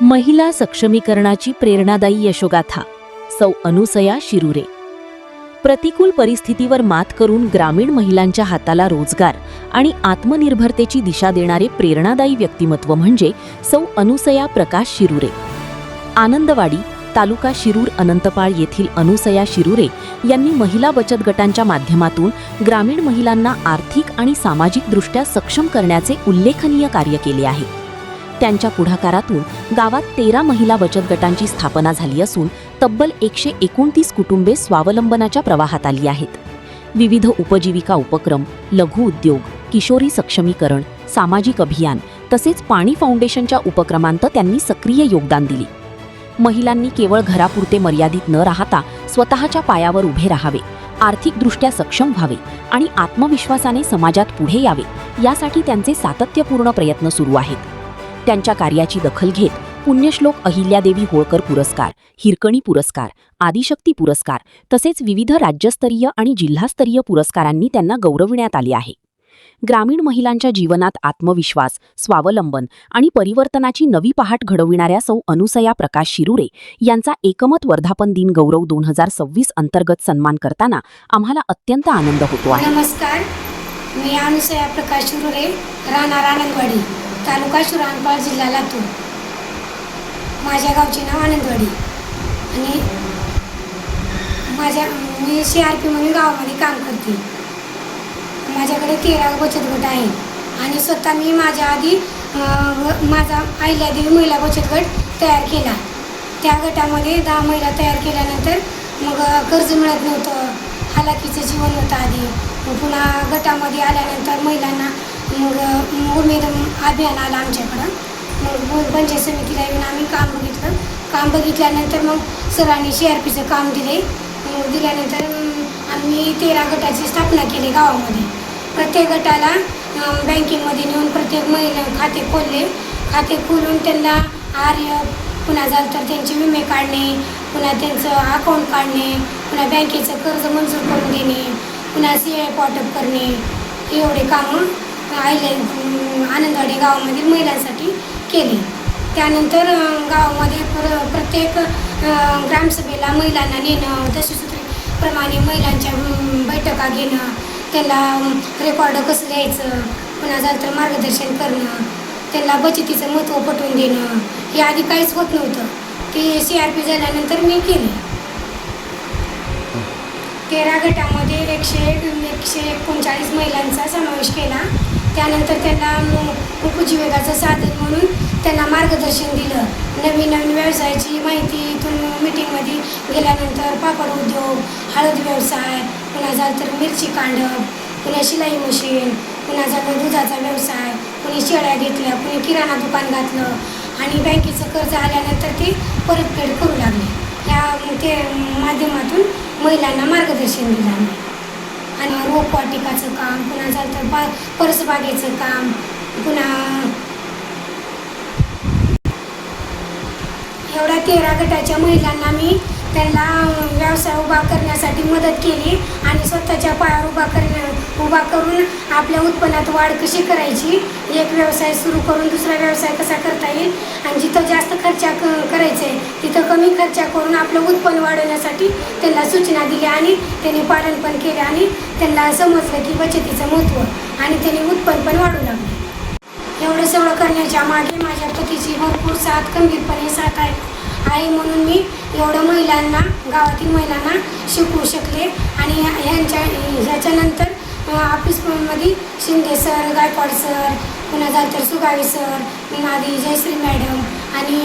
महिला सक्षमीकरणाची प्रेरणादायी यशोगाथा सौ अनुसया शिरुरे। प्रतिकूल परिस्थितीवर मात करून ग्रामीण महिलांच्या हाताला रोजगार आणि आत्मनिर्भरतेची दिशा देणारे प्रेरणादायी व्यक्तिमत्व म्हणजे सौ अनुसया प्रकाश शिरुरे। आनंदवाडी तालुका शिरूर अनंतपाळ येथील अनुसया शिरुरे यांनी महिला बचत गटांच्या माध्यमातून ग्रामीण महिलांना आर्थिक आणि सामाजिकदृष्ट्या सक्षम करण्याचे उल्लेखनीय कार्य केले आहे। त्यांच्या पुढाकारातून गावात 13 महिला बचत गटांची स्थापना झाली असून तब्बल 129 कुटुंबे स्वावलंबनाच्या प्रवाहात आली आहेत। विविध उपजीविका उपक्रम, लघु उद्योग, किशोरी सक्षमीकरण, सामाजिक अभियान तसेच पाणी फाउंडेशनच्या उपक्रमांत त्यांनी सक्रिय योगदान दिले। महिलांनी केवळ घरापुरते मर्यादित न राहता स्वतःच्या पायावर उभे राहावे, आर्थिकदृष्ट्या सक्षम व्हावे आणि आत्मविश्वासाने समाजात पुढे यावे यासाठी त्यांचे सातत्यपूर्ण प्रयत्न सुरू आहेत। त्यांच्या कार्याची दखल घेत पुण्यश्लोक अहिल्यादेवी होळकर पुरस्कार, हिरकणी पुरस्कार, आदिशक्ती पुरस्कार तसेच विविध राज्यस्तरीय आणि जिल्हास्तरीय पुरस्कारांनी त्यांना गौरविण्यात आले आहे। ग्रामीण महिलांच्या जीवनात आत्मविश्वास, स्वावलंबन आणि परिवर्तनाची नवी पहाट घडविणाऱ्या सौ अनुसया प्रकाश शिरुरे यांचा एकमत वर्धापन दिन गौरव 2026 अंतर्गत सन्मान करताना आम्हाला अत्यंत आनंद होतो आहे। नमस्कार, मी अनुसया प्रकाश शिरुरे, राहणार आनंदवाडी, तालुका शिराळपाल, जिल्हा लातूर। माझ्या गावचे नाव आनंदवाडी आणि मी CRP म्हणून गावामध्ये काम करते। माझ्याकडे 13 बचत गट आहेत आणि स्वतः मी माझ्या आधी माझा अहिल्यादेवी महिला बचत गट तयार केला। त्या गटामध्ये 10 महिला तयार केल्यानंतर मग कर्ज मिळत नव्हतं, हालाकीचं जीवन होतं आधी। पुन्हा गटामध्ये आल्यानंतर महिलांना मग उमेद अभियान आलं आमच्याकडं। मग पंचायत समितीला येऊन आम्ही काम बघितल्यानंतर मग सरांनी CRPचं काम दिल्यानंतर आम्ही 13 गटाची स्थापना केली गावामध्ये। प्रत्येक गटाला बँकेमध्ये नेऊन प्रत्येक महिला खाते खोलून त्यांना पुन्हा झालं तर त्यांचे विमे काढणे, पुन्हा त्यांचं अकाउंट काढणे, पुन्हा बँकेचं कर्ज मंजूर करून देणे, पुन्हा CI वाटप करणे, एवढे कामं आनंदवाडी गावामधील महिलांसाठी केले। त्यानंतर गावामध्ये प्रत्येक ग्रामसभेला महिलांना नेणं, दशसूत्रीप्रमाणे महिलांच्या बैठका घेणं, त्यांना रेकॉर्ड कसं लिहायचं, पुन्हा झालं तर मार्गदर्शन करणं, त्यांना बचतीचं महत्त्व पटवून देणं, हे आधी काहीच होत नव्हतं। ते CRP झाल्यानंतर मी केले। 13 गटामध्ये 139 महिलांचा समावेश केला। त्यानंतर त्यांना उपजीविकाचं साधन म्हणून त्यांना मार्गदर्शन दिलं। नवीन व्यवसायाची माहिती इथून मीटिंगमध्ये गेल्यानंतर पापड उद्योग, हळद व्यवसाय, पुन्हा झालं तर मिरची कांडप, पुन्हा शिलाई मशीन, पुन्हा झालं दुधाचा व्यवसाय, कुणी शेळ्या घेतल्या, कुणी किराणा दुकान घातलं आणि बँकेचं कर्ज आल्यानंतर ते परतफेड करू लागले। ते माध्यमातून महिलांना मार्गदर्शन दिलं आणि रोपवाटिकाचं काम, पुन्हा झालं तर परसबागेचं काम, पुन्हा एवढ्या 13 गटाच्या महिलांना मी त्यांना व्यवसाय उभा करण्यासाठी मदत केली आणि स्वतःच्या पायावर उभा करून आपल्या उत्पन्नात वाढ कशी करायची, एक व्यवसाय सुरू करून दुसरा व्यवसाय कसा करता येईल आणि जिथं जास्त खर्च करायचं आहे तिथं कमी खर्च करून आपलं उत्पन्न वाढवण्यासाठी त्यांना सूचना दिल्या आणि त्यांनी पालन पण केले आणि त्यांना समजलं की बचतीचं महत्त्व आणि त्यांनी उत्पन्न पण वाढू लागले। एवढं सगळं करण्याच्या मागे माझ्या पतीची भरपूर साथ, खंबीरपणे साथ आहे म्हणून मी एवढं गावातील महिलांना शिकवू शकले आणि ह्याच्यानंतर ऑफिसमध्ये शिंदे सर, गायकवाड सर, पुन्हा झालं तर सुगावी सर, आधी जयश्री मॅडम आणि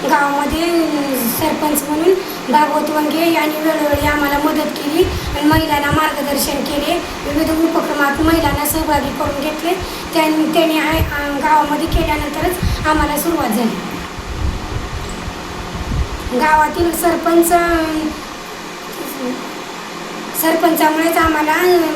गावामध्ये सरपंच म्हणून भागवत वंगे यांनी वेळोवेळी आम्हाला मदत केली आणि महिलांना मार्गदर्शन केले। विविध उपक्रमात महिलांना सहभागी करून घेतले। त्यांनी गावामध्ये केल्यानंतरच आम्हाला सुरुवात झाली। गावातील सरपंचामुळेच आम्हाला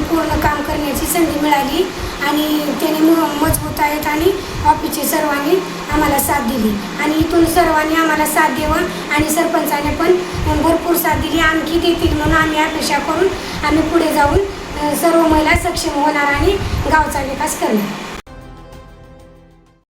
पूर्ण काम करण्याची संधी मिळाली आणि त्यांनी मजबूत आहेत आणि ऑफिसच्या सर्वांनी आम्हाला साथ दिली आणि इथून सर्वांनी आम्हाला साथ द्यावं आणि सरपंचाने पण भरपूर साथ दिली, आणखी देतील म्हणून आम्ही अपेक्षा करून आम्ही पुढे जाऊन सर्व महिला सक्षम होणार आणि गावचा विकास करणार।